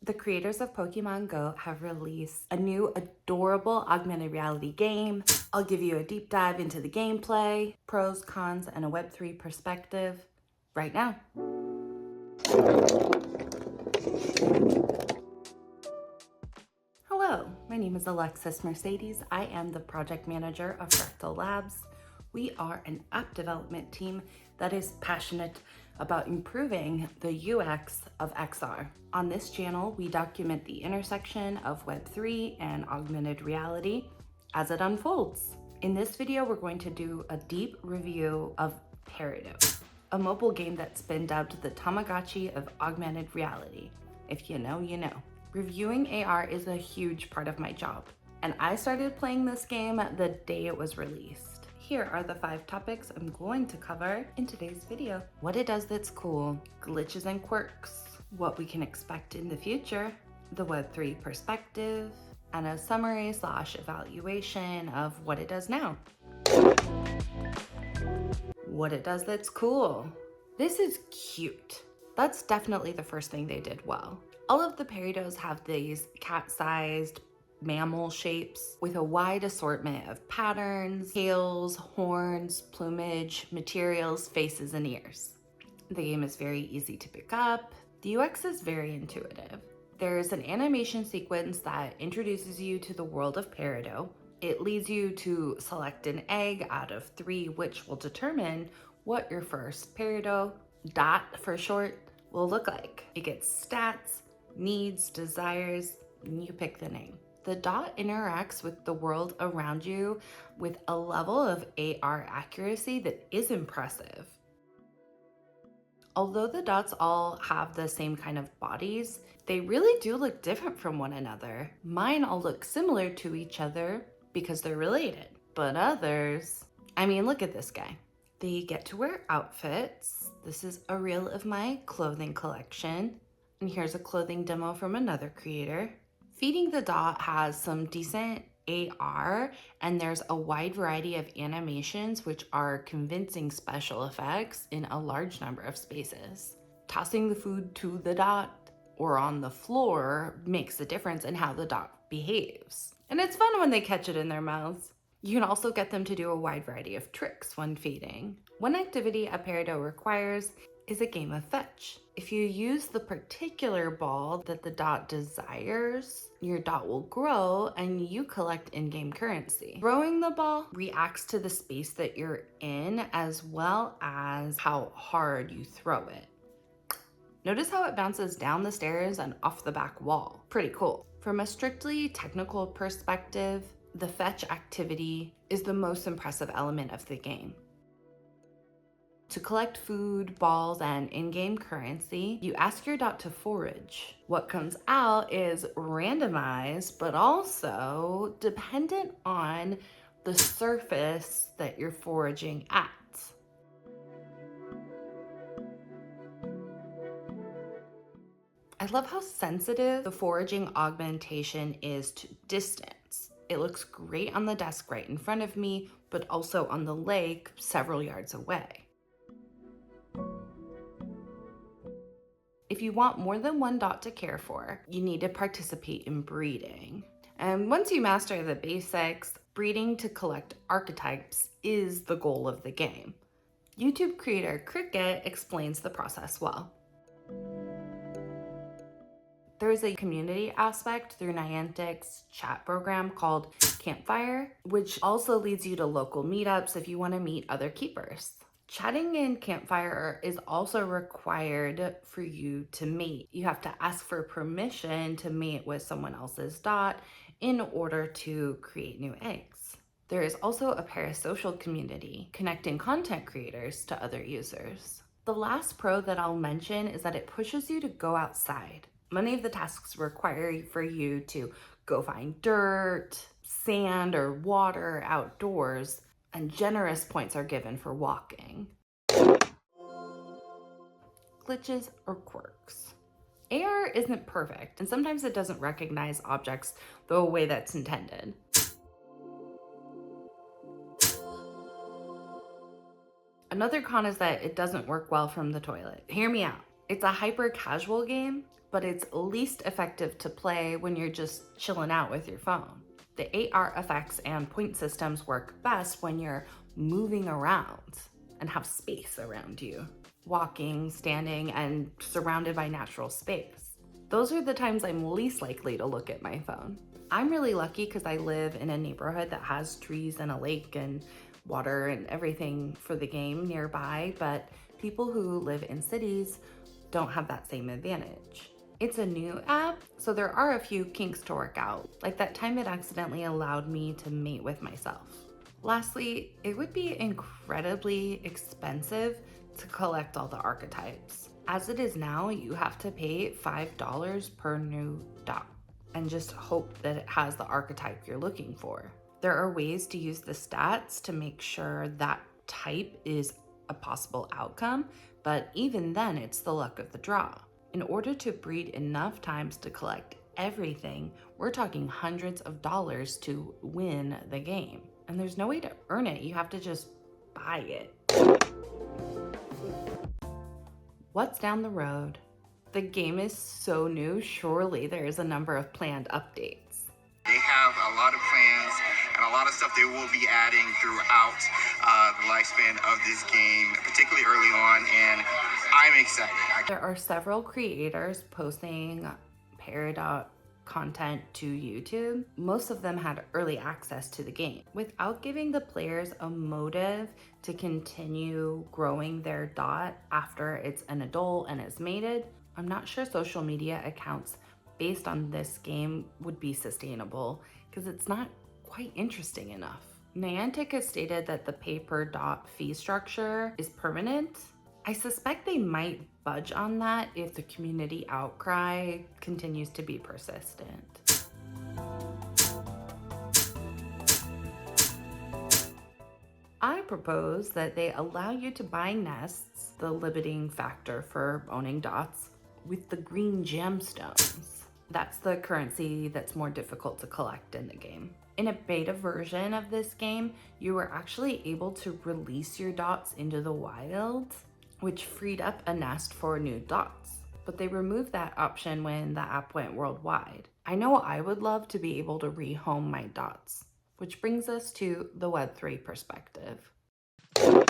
The creators of Pokemon Go have released a new adorable augmented reality game. I'll give you a deep dive into the gameplay, pros, cons, and a Web3 perspective right now. Hello, my name is Alexis Mercedes. I am the project manager of Fractal Labs. We are an app development team that is passionate about improving the UX of XR. On this channel, we document the intersection of Web3 and augmented reality as it unfolds. In this video, we're going to do a deep review of Peridot, a mobile game that's been dubbed the Tamagotchi of augmented reality. If you know, you know. Reviewing AR is a huge part of my job, and I started playing this game the day it was released. Here are the 5 topics I'm going to cover in today's video. What it does that's cool, glitches and quirks, what we can expect in the future, the Web3 perspective, and a summary/evaluation of what it does now. What it does that's cool. This is cute. That's definitely the first thing they did well. All of the Peridots have these cat-sized mammal shapes with a wide assortment of patterns, tails, horns, plumage, materials, faces, and ears. The game is very easy to pick up. The UX is very intuitive. There's an animation sequence that introduces you to the world of Peridot. It leads you to select an egg out of 3, which will determine what your first Peridot, dot for short, will look like. It gets stats, needs, desires, and you pick the name. The dot interacts with the world around you with a level of AR accuracy that is impressive. Although the dots all have the same kind of bodies, they really do look different from one another. Mine all look similar to each other because they're related, but others, I mean, look at this guy. They get to wear outfits. This is a reel of my clothing collection. And here's a clothing demo from another creator. Feeding the dot has some decent AR, and there's a wide variety of animations which are convincing special effects in a large number of spaces. Tossing the food to the dot or on the floor makes a difference in how the dot behaves. And it's fun when they catch it in their mouths. You can also get them to do a wide variety of tricks when feeding. One activity a Peridot requires is a game of fetch. If you use the particular ball that the dot desires, your dot will grow and you collect in-game currency. Throwing the ball reacts to the space that you're in as well as how hard you throw it. Notice how it bounces down the stairs and off the back wall. Pretty cool. From a strictly technical perspective, the fetch activity is the most impressive element of the game. To collect food, balls, and in-game currency, you ask your dot to forage. What comes out is randomized, but also dependent on the surface that you're foraging at. I love how sensitive the foraging augmentation is to distance. It looks great on the desk right in front of me, but also on the lake several yards away. If you want more than one dot to care for, you need to participate in breeding. And once you master the basics, breeding to collect archetypes is the goal of the game. YouTube creator Kriket explains the process well. There is a community aspect through Naintic's chat program called Campfire, which also leads you to local meetups if you want to meet other keepers. Chatting in Campfire is also required for you to mate. You have to ask for permission to mate with someone else's dot in order to create new eggs. There is also a parasocial community connecting content creators to other users. The last pro that I'll mention is that it pushes you to go outside. Many of the tasks require for you to go find dirt, sand, or water outdoors, and generous points are given for walking. Glitches or quirks. AR isn't perfect, and sometimes it doesn't recognize objects the way that's intended. Another con is that it doesn't work well from the toilet. Hear me out. It's a hyper casual game, but it's least effective to play when you're just chilling out with your phone. The AR effects and point systems work best when you're moving around and have space around you, walking, standing, and surrounded by natural space. Those are the times I'm least likely to look at my phone. I'm really lucky because I live in a neighborhood that has trees and a lake and water and everything for the game nearby, but people who live in cities don't have that same advantage. It's a new app, so there are a few kinks to work out, like that time it accidentally allowed me to mate with myself. Lastly, it would be incredibly expensive to collect all the archetypes. As it is now, you have to pay $5 per new dot and just hope that it has the archetype you're looking for. There are ways to use the stats to make sure that type is a possible outcome, but even then it's the luck of the draw. In order to breed enough times to collect everything, we're talking hundreds of dollars to win the game. And there's no way to earn it, you have to just buy it. What's down the road? The game is so new, surely there is a number of planned updates. They have a lot of plans and a lot of stuff they will be adding throughout the lifespan of this game, particularly early on, and I'm excited. There are several creators posting Peridot content to YouTube. Most of them had early access to the game. Without giving the players a motive to continue growing their dot after it's an adult and is mated, I'm not sure social media accounts based on this game would be sustainable because it's not quite interesting enough. Naintic has stated that the pay per dot fee structure is permanent. I suspect they might budge on that if the community outcry continues to be persistent. I propose that they allow you to buy nests, the limiting factor for owning dots, with the green gemstones. That's the currency that's more difficult to collect in the game. In a beta version of this game, you were actually able to release your dots into the wild, which freed up a nest for new dots. But they removed that option when the app went worldwide. I know I would love to be able to rehome my dots, which brings us to the Web3 perspective. The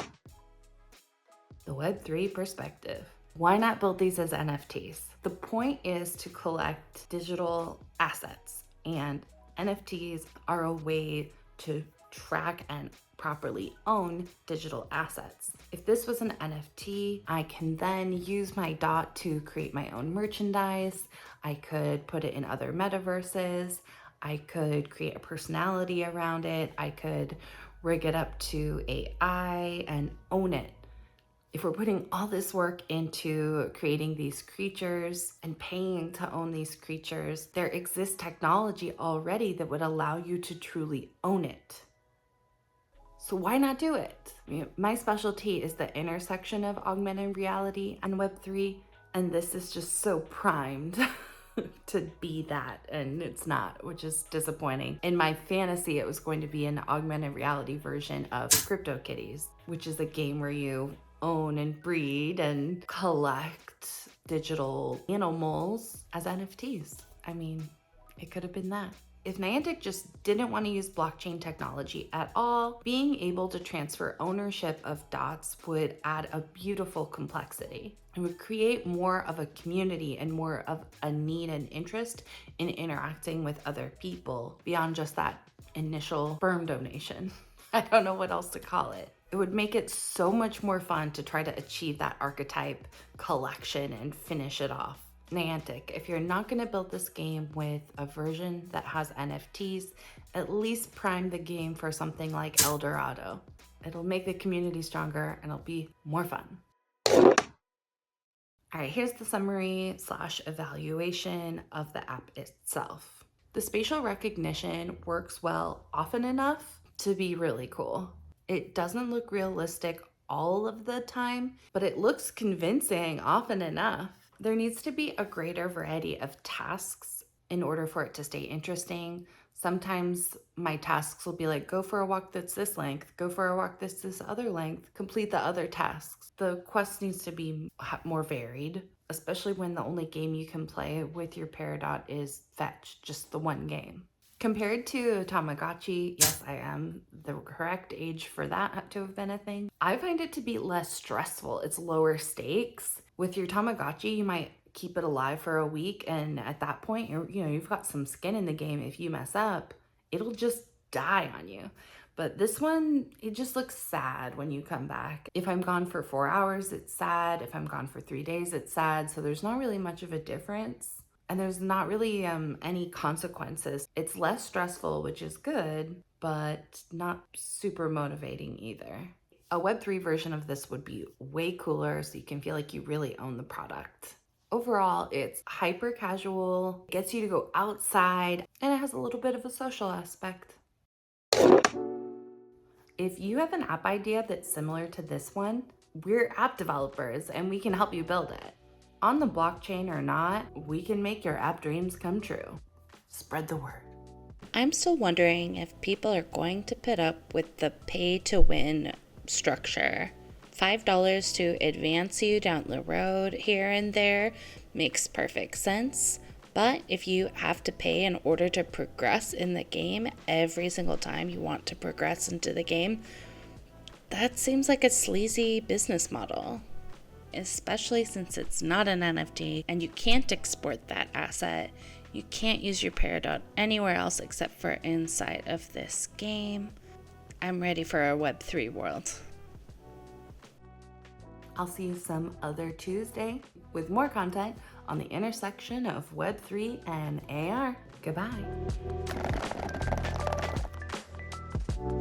Web3 perspective. Why not build these as NFTs? The point is to collect digital assets, and NFTs are a way to track and properly own digital assets. If this was an NFT, I can then use my dot to create my own merchandise. I could put it in other metaverses. I could create a personality around it. I could rig it up to AI and own it. If we're putting all this work into creating these creatures and paying to own these creatures, there exists technology already that would allow you to truly own it. So why not do it? My specialty is the intersection of augmented reality and Web3, and this is just so primed to be that, and it's not, which is disappointing. In my fantasy, it was going to be an augmented reality version of CryptoKitties, which is a game where you own and breed and collect digital animals as NFTs. I mean, it could have been that. If Naintic just didn't want to use blockchain technology at all, being able to transfer ownership of dots would add a beautiful complexity. It would create more of a community and more of a need and interest in interacting with other people beyond just that initial sperm donation. I don't know what else to call it. It would make it so much more fun to try to achieve that archetype collection and finish it off. Naintic, if you're not going to build this game with a version that has NFTs, at least prime the game for something like ELDORADO. It'll make the community stronger and it'll be more fun. All right, here's the summary / evaluation of the app itself. The spatial recognition works well often enough to be really cool. It doesn't look realistic all of the time, but it looks convincing often enough. There needs to be a greater variety of tasks in order for it to stay interesting. Sometimes my tasks will be like, go for a walk that's this length, go for a walk that's this other length, complete the other tasks. The quest needs to be more varied. especially when the only game you can play with your Peridot is Fetch, just the one game. Compared to Tamagotchi, yes, I am the correct age for that to have been a thing. I find it to be less stressful. It's lower stakes. With your Tamagotchi, you might keep it alive for a week, and at that point, you've got some skin in the game. If you mess up, it'll just die on you. But this one, it just looks sad when you come back. If I'm gone for 4 hours, it's sad. If I'm gone for 3 days, it's sad. So there's not really much of a difference. And there's not really any consequences. It's less stressful, which is good, but not super motivating either. A Web3 version of this would be way cooler, so you can feel like you really own the product. Overall, it's hyper casual, gets you to go outside, and it has a little bit of a social aspect. If you have an app idea that's similar to this one, we're app developers and we can help you build it. On the blockchain or not, we can make your app dreams come true. Spread the word. I'm still wondering if people are going to put up with the pay-to-win structure. $5 to advance you down the road here and there makes perfect sense. But if you have to pay in order to progress in the game every single time you want to progress into the game, that seems like a sleazy business model. Especially since it's not an NFT and you can't export that asset. You can't use your Peridot anywhere else except for inside of this game. I'm ready for a Web3 world. I'll see you some other Tuesday with more content on the intersection of Web3 and AR. Goodbye.